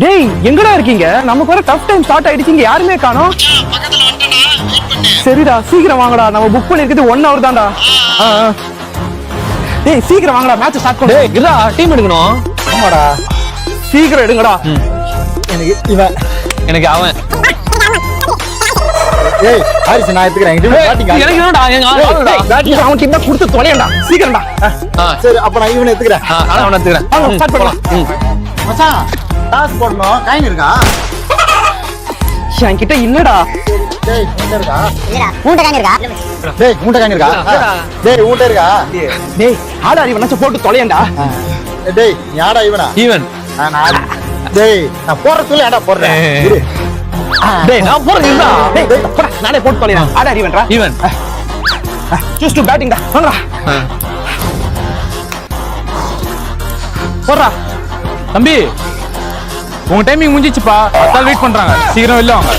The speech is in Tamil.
டேய் எங்கடா இருக்கீங்க? நமக்கு வர டஃப் டைம் ஸ்டார்ட் ஆயிடுச்சு, இங்க யாருமே காணோம். சரிடா சீக்கிரம் வாங்கடா, நம்ம புக் பண்ணிருக்கிறது 1 hour தான்டா. டேய் சீக்கிரம் வாங்கடா, மேட்ச் ஸ்டார்ட் பண்ணு. டேய் இல்லடா டீம் எடுக்கணும். ஆமாடா சீக்கிரம் எடுங்கடா. எனக்கு இவன், எனக்கு அவன். ஏய் ஹாரிஸ் நான் எடுத்துக்கிறேன். எனக்கு என்னடா எங்க ஆளுடா. பேட்டிங் அவன் டீம் தான் கொடுத்து தொலையடா, சீக்கிரம்டா. சரி அப்ப நான் இவனை எடுத்துக்கிறேன். நான் அவனை எடுத்துக்கிறேன். வாங்க ஸ்டார்ட் பண்ணலாம். மச்சான் டாஸ் போடணும். காயின் இருக்கா? என்கிட்ட இல்லடா. டேய் உன்கிட்ட இருக்கா? மூட்டை காங்க இருக்கா? டேய் உன்கிட்ட காயின் இருக்கா? டேய் உன்கிட்ட இருக்கா? டேய் ஆடா இவனாச்சும் போட்டு தொலையண்டா. டேய் யாடா இவனா? ஈவன். நான் டேய் நான் போற சொல்லி ஏன்டா போடுறேன்? இரு. டேய் நான் போறேன்டா. டேய் போடா, நானே போட்டு தொலைறேன். ஆடா இவன்டா. ஈவன். சூஸ் டு பேட்டிங் டா. வாங்கடா. போறா. தம்பி உங்க டைமிங் முடிஞ்சிச்சுப்பா. அத்தால் வெயிட் பண்றாங்க. சீக்கிரம் வெளில வாங்க.